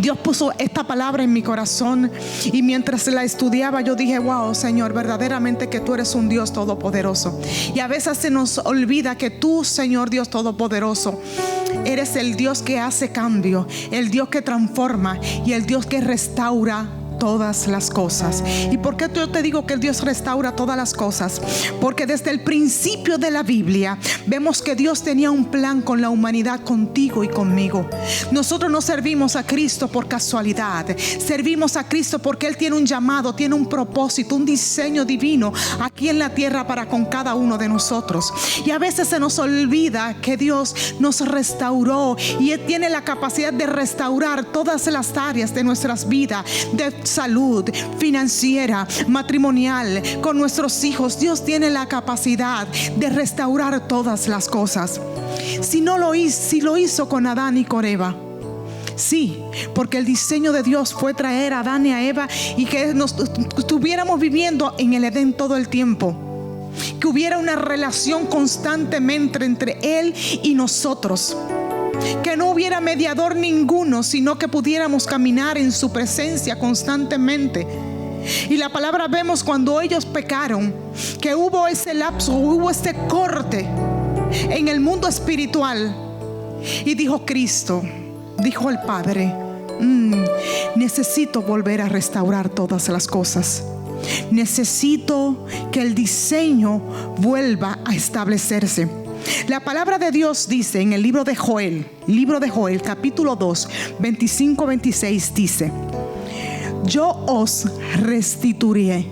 Dios puso esta palabra en mi corazón y mientras la estudiaba yo dije: wow, Señor, verdaderamente que tú eres un Dios todopoderoso. Y a veces se nos olvida que tú, Señor Dios todopoderoso, eres el Dios que hace cambio, el Dios que transforma y el Dios que restaura todas las cosas. ¿Y por qué yo te digo que el Dios restaura todas las cosas? Porque desde el principio de la Biblia vemos que Dios tenía un plan con la humanidad, contigo y conmigo. Nosotros no servimos a Cristo por casualidad, servimos a Cristo porque Él tiene un llamado, tiene un propósito, un diseño divino aquí en la tierra para con cada uno de nosotros. Y a veces se nos olvida que Dios nos restauró y Él tiene la capacidad de restaurar todas las áreas de nuestras vidas, de salud, financiera, matrimonial, con nuestros hijos. Dios tiene la capacidad de restaurar todas las cosas. Si lo hizo con Adán y con Eva. Sí, porque el diseño de Dios fue traer a Adán y a Eva y que nos estuviéramos viviendo en el Edén todo el tiempo. Que hubiera una relación constantemente entre Él y nosotros. Que no hubiera mediador ninguno, sino que pudiéramos caminar en su presencia constantemente. Y la palabra vemos cuando ellos pecaron, que hubo ese lapso, hubo este corte en el mundo espiritual. Y dijo Cristo, dijo el Padre: necesito volver a restaurar todas las cosas. Necesito que el diseño vuelva a establecerse. La palabra de Dios dice en el libro de Joel, capítulo 2, 25-26, dice: yo os restituiré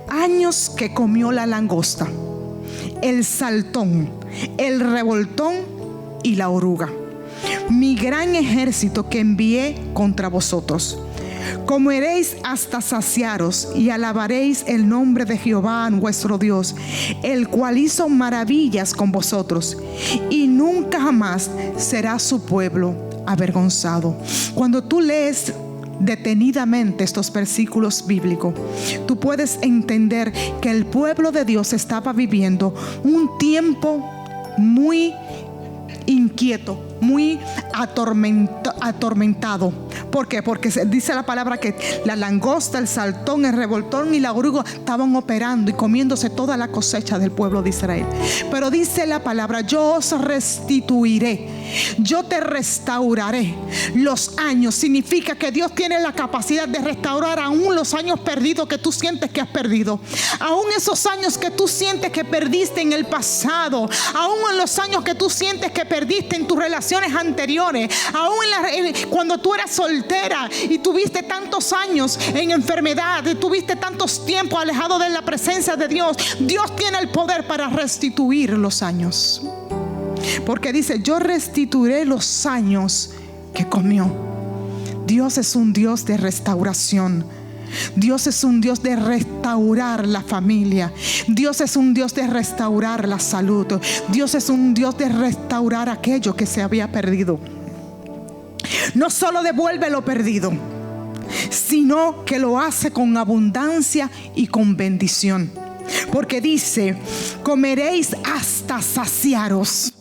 años que comió la langosta, el saltón, el revoltón y la oruga, mi gran ejército que envié contra vosotros. Comeréis hasta saciaros y alabaréis el nombre de Jehová vuestro Dios, el cual hizo maravillas con vosotros, y nunca jamás será su pueblo avergonzado. Cuando tú lees detenidamente estos versículos bíblicos, tú puedes entender que el pueblo de Dios estaba viviendo un tiempo muy inquieto, muy atormentado. ¿Por qué? Porque dice la palabra que la langosta, el saltón, el revoltón y la oruga estaban operando y comiéndose toda la cosecha del pueblo de Israel. Pero dice la palabra: yo os restituiré, yo te restauraré los años. Significa que Dios tiene la capacidad de restaurar aún los años perdidos que tú sientes que has perdido, aún esos años que tú sientes que perdiste en el pasado, aún en los años que tú sientes que perdiste en tus relaciones anteriores, aún cuando tú eras soltera y tuviste tantos años en enfermedad y tuviste tantos tiempos alejado de la presencia de Dios. Dios tiene el poder para restituir los años, porque dice: yo restituiré los años que comió. Dios es un Dios de restauración. Dios es un Dios de restaurar la familia. Dios es un Dios de restaurar la salud. Dios es un Dios de restaurar aquello que se había perdido. No solo devuelve lo perdido, sino que lo hace con abundancia y con bendición. Porque dice: comeréis hasta saciaros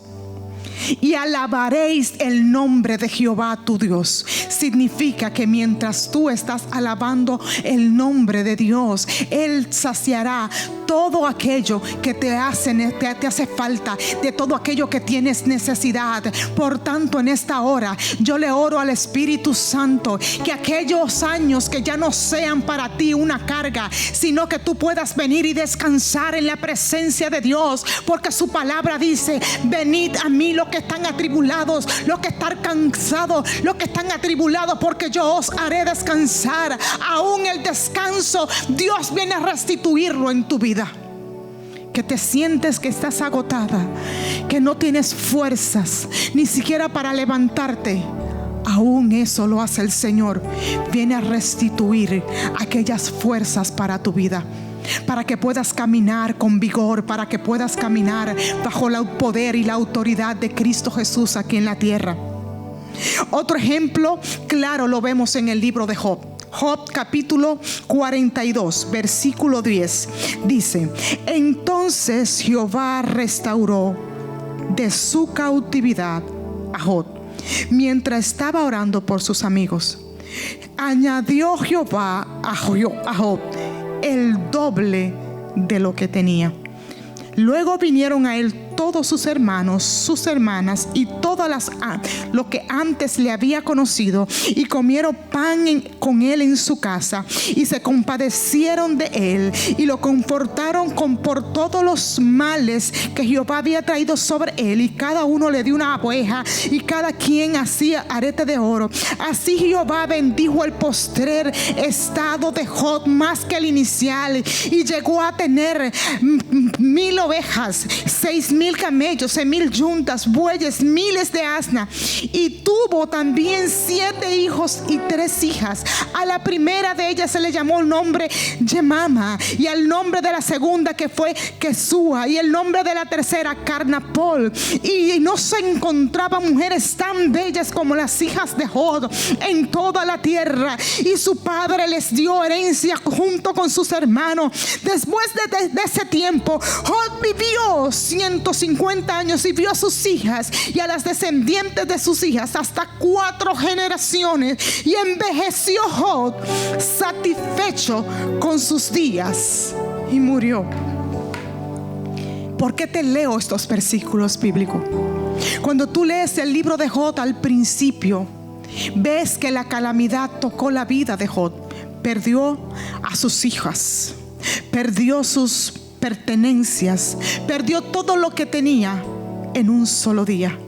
y alabaréis el nombre de Jehová tu Dios. Significa que mientras tú estás alabando el nombre de Dios, Él saciará todo aquello que te hace falta, de todo aquello que tienes necesidad. Por tanto, en esta hora yo le oro al Espíritu Santo que aquellos años que ya no sean para ti una carga, sino que tú puedas venir y descansar en la presencia de Dios, porque su palabra dice: venid a mí los que están atribulados, los que están cansados, los que están atribulados, porque yo os haré descansar. Aún el descanso Dios viene a restituirlo en tu vida. Que te sientes que estás agotada, que no tienes fuerzas ni siquiera para levantarte, aún eso lo hace el Señor. Viene a restituir aquellas fuerzas para tu vida, para que puedas caminar con vigor, para que puedas caminar bajo el poder y la autoridad de Cristo Jesús aquí en la tierra. Otro ejemplo claro lo vemos en el libro de Job. Job capítulo 42 versículo 10 dice: entonces Jehová restauró de su cautividad a Job mientras estaba orando por sus amigos. añadió Jehová a Job el doble de lo que tenía. Luego vinieron a él todos sus hermanos, sus hermanas y todas lo que antes le había conocido, y comieron pan con él en su casa, y se compadecieron de él y lo confortaron por todos los males que Jehová había traído sobre él, y cada uno le dio una oveja y cada quien hacía arete de oro. Así Jehová bendijo el postrer estado de Job más que el inicial, y llegó a tener 1000 ovejas, 6000 camellos, 1000 yuntas, bueyes, miles de asnas, y tuvo también 7 hijos y 3 hijas. A la primera de ellas se le llamó el nombre Yemama, y al nombre de la segunda, que fue Quesúa, y el nombre de la tercera Carnapol. Y no se encontraban mujeres tan bellas como las hijas de Job en toda la tierra, y su padre les dio herencia junto con sus hermanos. Después de ese tiempo, Job vivió 150 años y vio a sus hijas y a las descendientes de sus hijas hasta 4 generaciones, y envejeció Job satisfecho con sus días y murió. ¿Por qué te leo estos versículos bíblicos? Cuando tú lees el libro de Job, al principio ves que la calamidad tocó la vida de Job. Perdió a sus hijas, perdió sus pertenencias, perdió todo lo que tenía en un solo día.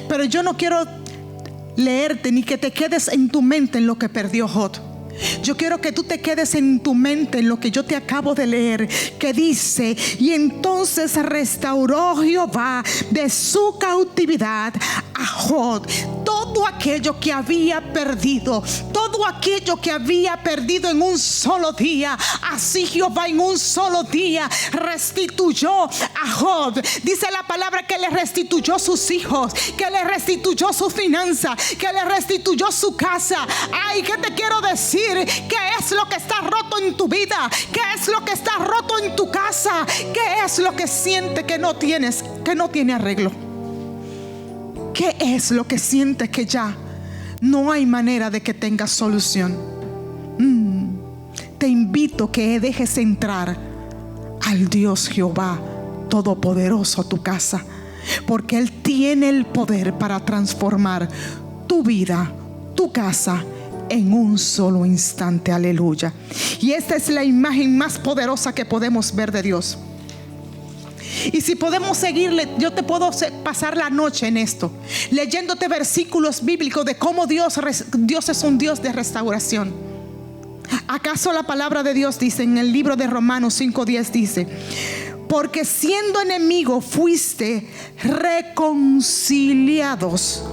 Pero yo no quiero leerte ni que te quedes en tu mente en lo que perdió Job. Yo quiero que tú te quedes en tu mente en lo que yo te acabo de leer, que dice: y entonces restauró Jehová de su cautividad a Job todo aquello que había perdido, todo aquello que había perdido en un solo día. Así Jehová en un solo día restituyó a Job. Dice la palabra que le restituyó sus hijos, que le restituyó su finanza, que le restituyó su casa. Ay, ¿qué te quiero decir? ¿Qué es lo que está roto en tu vida? ¿Qué es lo que está roto en tu casa? ¿Qué es lo que siente que no tienes, que no tiene arreglo? ¿Qué es lo que sientes que ya no hay manera de que tengas solución? Te invito que dejes entrar al Dios Jehová Todopoderoso a tu casa, porque Él tiene el poder para transformar tu vida, tu casa, en un solo instante. Aleluya. Y esta es la imagen más poderosa que podemos ver de Dios. Y si podemos seguirle, yo te puedo pasar la noche en esto, leyéndote versículos bíblicos de cómo Dios es un Dios de restauración. ¿Acaso la palabra de Dios dice en el libro de Romanos 5:10, dice: porque siendo enemigo fuiste reconciliados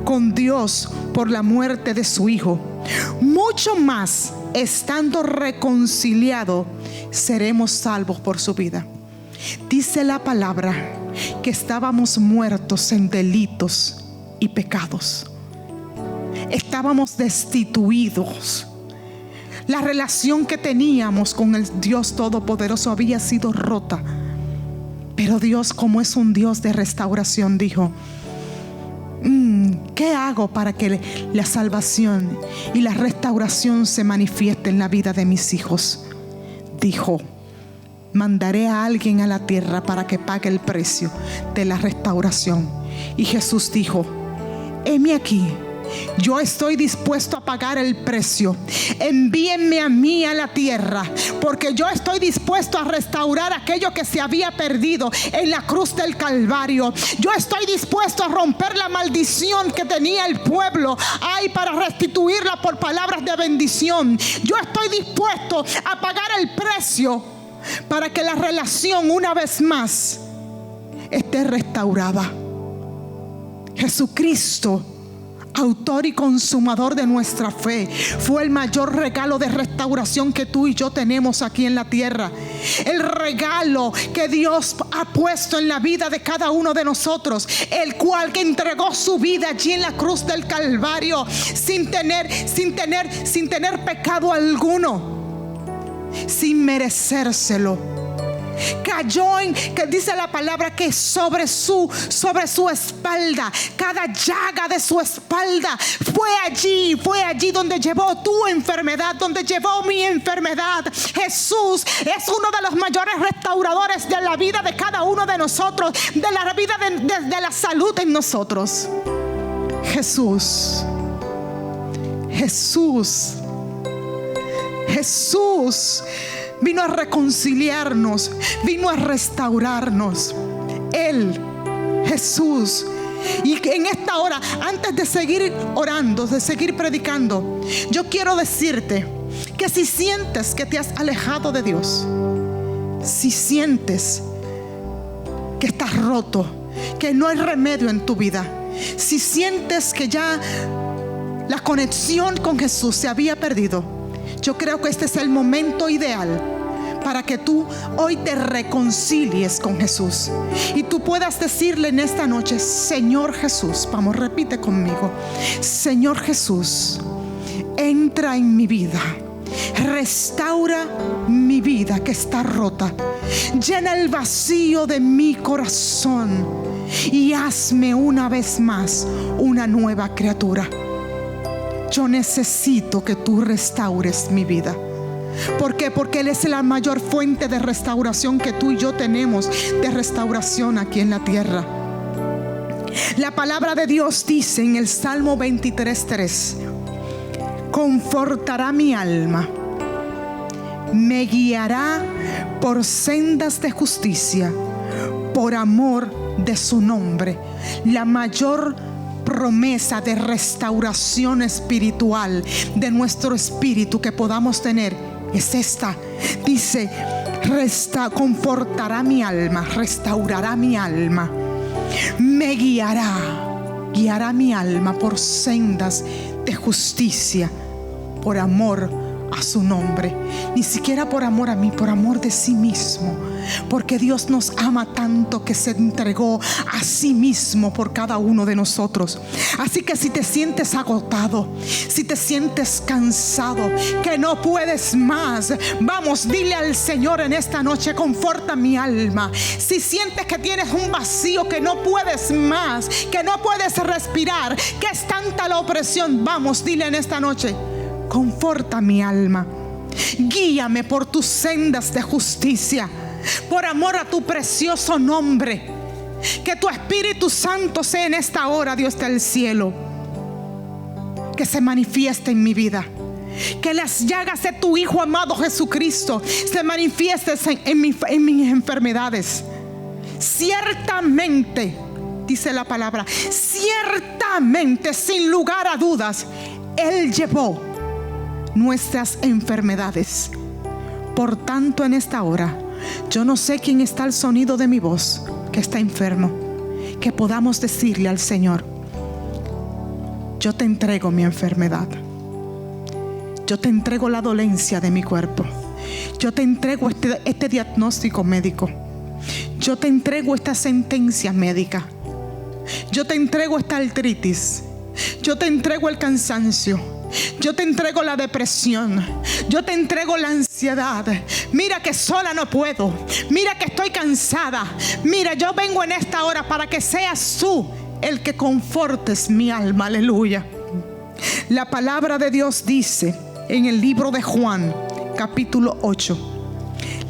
con Dios por la muerte de su Hijo? Mucho más, estando reconciliados, seremos salvos por su vida. Dice la palabra que estábamos muertos en delitos y pecados. Estábamos destituidos. La relación que teníamos con el Dios Todopoderoso había sido rota. Pero Dios, como es un Dios de restauración, dijo: ¿qué hago para que la salvación y la restauración se manifieste en la vida de mis hijos? Dijo: mandaré a alguien a la tierra para que pague el precio de la restauración. Y Jesús dijo: heme aquí, yo estoy dispuesto a pagar el precio. Envíenme a mí a la tierra, porque yo estoy dispuesto a restaurar aquello que se había perdido en la cruz del Calvario. Yo estoy dispuesto a romper la maldición que tenía el pueblo, para restituirla por palabras de bendición. Yo estoy dispuesto a pagar el precio para que la relación una vez más esté restaurada. Jesucristo, autor y consumador de nuestra fe, fue el mayor regalo de restauración que tú y yo tenemos aquí en la tierra. El regalo que Dios ha puesto en la vida de cada uno de nosotros, el cual que entregó su vida allí en la cruz del Calvario sin tener pecado alguno, sin merecérselo. Cayó que dice la palabra que sobre su espalda, cada llaga de su espalda fue allí donde llevó tu enfermedad, donde llevó mi enfermedad. Jesús es uno de los mayores restauradores de la vida de cada uno de nosotros, de la vida de la salud en nosotros. Jesús vino a reconciliarnos, vino a restaurarnos. Él, Jesús. Y en esta hora, antes de seguir orando, de seguir predicando, yo quiero decirte que si sientes que te has alejado de Dios, si sientes que estás roto, que no hay remedio en tu vida, si sientes que ya la conexión con Jesús se había perdido, yo creo que este es el momento ideal para que tú hoy te reconcilies con Jesús y tú puedas decirle en esta noche: Señor Jesús, vamos, repite conmigo: Señor Jesús, entra en mi vida, restaura mi vida que está rota, llena el vacío de mi corazón y hazme una vez más una nueva criatura. Yo necesito que tú restaures mi vida. ¿Por qué? Porque Él es la mayor fuente de restauración que tú y yo tenemos, de restauración aquí en la tierra. La palabra de Dios dice en el Salmo 23:3: confortará mi alma, me guiará por sendas de justicia, por amor de su nombre. La mayor promesa de restauración espiritual de nuestro espíritu que podamos tener es esta. Dice: confortará mi alma, restaurará mi alma, me guiará mi alma por sendas de justicia, por amor a su nombre. Ni siquiera por amor a mí, por amor de sí mismo, porque Dios nos ama tanto que se entregó a sí mismo por cada uno de nosotros. Así que si te sientes agotado, si te sientes cansado, que no puedes más, vamos, dile al Señor en esta noche: conforta mi alma. Si sientes que tienes un vacío, que no puedes más, que no puedes respirar, que es tanta la opresión, vamos, dile en esta noche: conforta mi alma, guíame por tus sendas de justicia, por amor a tu precioso nombre. Que tu Espíritu Santo sea en esta hora, Dios del cielo, que se manifieste en mi vida. Que las llagas de tu Hijo amado Jesucristo se manifiesten en mis enfermedades. Ciertamente, dice la palabra, ciertamente, sin lugar a dudas, Él llevó nuestras enfermedades. Por tanto, en esta hora, yo no sé quién está al sonido de mi voz que está enfermo, que podamos decirle al Señor: yo te entrego mi enfermedad, yo te entrego la dolencia de mi cuerpo, yo te entrego este diagnóstico médico, yo te entrego esta sentencia médica, yo te entrego esta artritis, yo te entrego el cansancio, yo te entrego la depresión, yo te entrego la ansiedad. Mira que sola no puedo, mira que estoy cansada. Mira, yo vengo en esta hora para que seas tú el que confortes mi alma. Aleluya. La palabra de Dios dice en el libro de Juan, capítulo 8.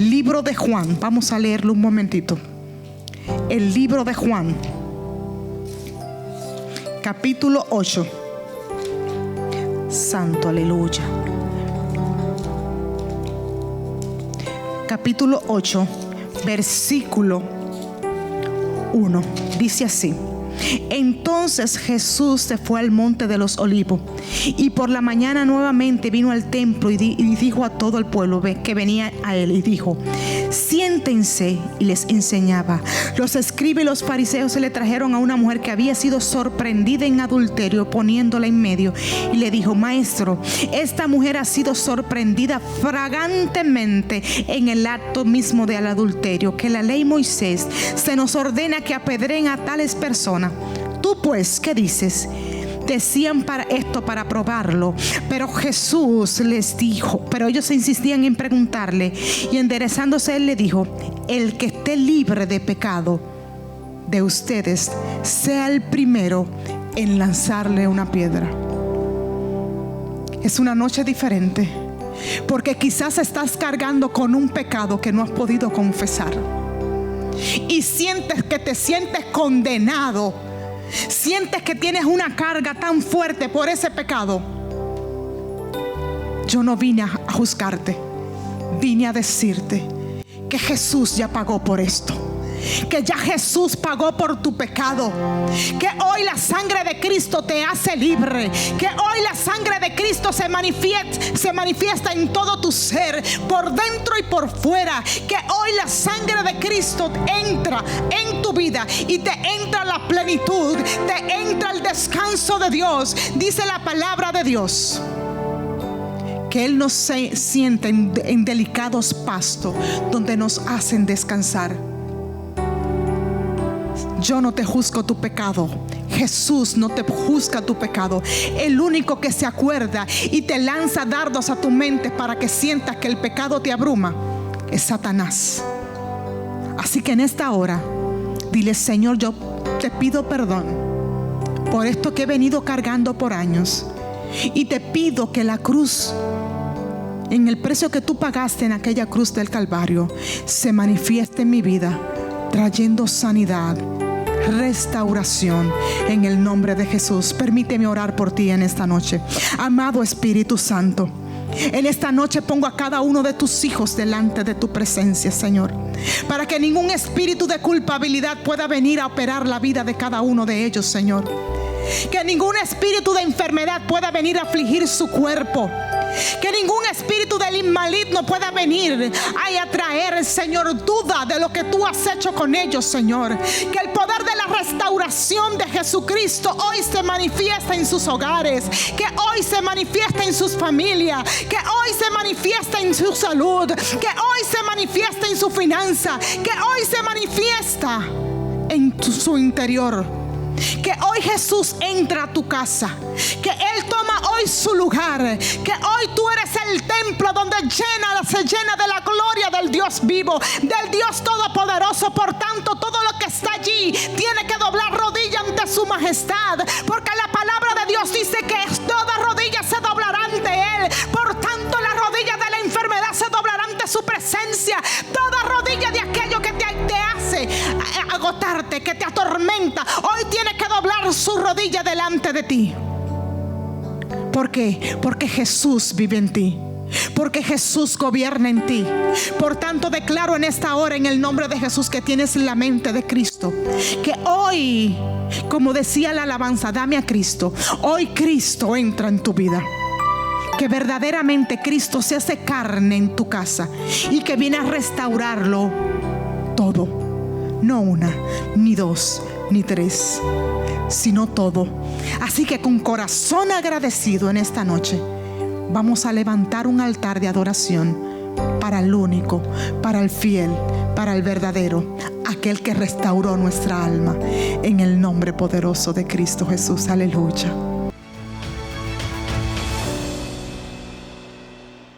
Libro de Juan, vamos a leerlo un momentito. El libro de Juan, capítulo 8. Santo, aleluya. Capítulo 8, versículo 1. Dice así: entonces Jesús se fue al monte de los Olivos y por la mañana nuevamente vino al templo y dijo a todo el pueblo que venía a él, y dijo: siéntense. Y les enseñaba. Los escribas y los fariseos se le trajeron a una mujer que había sido sorprendida en adulterio, poniéndola en medio, y le dijo: maestro, esta mujer ha sido sorprendida flagrantemente en el acto mismo del adulterio, que la ley Moisés se nos ordena que apedreen a tales personas. Tú pues, ¿qué dices? Decían para esto para probarlo, pero Jesús les dijo, pero ellos insistían en preguntarle, y enderezándose él le dijo: el que esté libre de pecado de ustedes, sea el primero en lanzarle una piedra. Es una noche diferente, porque quizás estás cargando con un pecado que no has podido confesar y sientes que te sientes condenado, sientes que tienes una carga tan fuerte por ese pecado. Yo no vine a juzgarte, vine a decirte que Jesús ya pagó por esto, que ya Jesús pagó por tu pecado, que hoy la sangre de Cristo te hace libre, que hoy la sangre de Cristo se manifiesta en todo tu ser, por dentro y por fuera, que hoy la sangre de Cristo entra en tu vida y te entra la plenitud, te entra el descanso de Dios. Dice la palabra de Dios que Él nos siente en delicados pastos donde nos hacen descansar. Yo no te juzgo tu pecado. Jesús no te juzga tu pecado. El único que se acuerda y te lanza dardos a tu mente para que sientas que el pecado te abruma es Satanás. Así que en esta hora dile: Señor, yo te pido perdón por esto que he venido cargando por años, y te pido que la cruz, en el precio que tú pagaste en aquella cruz del Calvario, se manifieste en mi vida, trayendo sanidad, restauración, en el nombre de Jesús. Permíteme orar por ti en esta noche. Amado Espíritu Santo, en esta noche pongo a cada uno de tus hijos delante de tu presencia, Señor, para que ningún espíritu de culpabilidad pueda venir a operar la vida de cada uno de ellos, Señor. Que ningún espíritu de enfermedad pueda venir a afligir su cuerpo. Que ningún espíritu del maligno pueda venir a traer, Señor, duda de lo que tú has hecho con ellos, Señor. Que el poder de la restauración de Jesucristo hoy se manifiesta en sus hogares, que hoy se manifiesta en sus familias, que hoy se manifiesta en su salud, que hoy se manifiesta en su finanza, que hoy se manifiesta en su interior. Que hoy Jesús entra a tu casa, que Él toma hoy su lugar, que hoy tú eres el templo donde se llena de la gloria del Dios vivo, del Dios todopoderoso. Por tanto, todo lo que está allí tiene que doblar rodilla ante su majestad, porque la palabra de Dios dice que toda rodilla se doblará ante Él. Por tanto, la rodilla de la enfermedad se doblará ante su presencia. Toda rodilla de aquello que te hace agotarte, que te atormenta, hoy tiene que doblar su rodilla delante de ti. ¿Por qué? Porque Jesús vive en ti, porque Jesús gobierna en ti. Por tanto, declaro en esta hora, en el nombre de Jesús, que tienes la mente de Cristo, que hoy, como decía la alabanza, dame a Cristo. Hoy Cristo entra en tu vida, que verdaderamente Cristo se hace carne en tu casa y que viene a restaurarlo todo. No una, ni dos, ni tres, sino todo. Así que con corazón agradecido en esta noche vamos a levantar un altar de adoración para el único, para el fiel, para el verdadero, aquel que restauró nuestra alma, en el nombre poderoso de Cristo Jesús. Aleluya.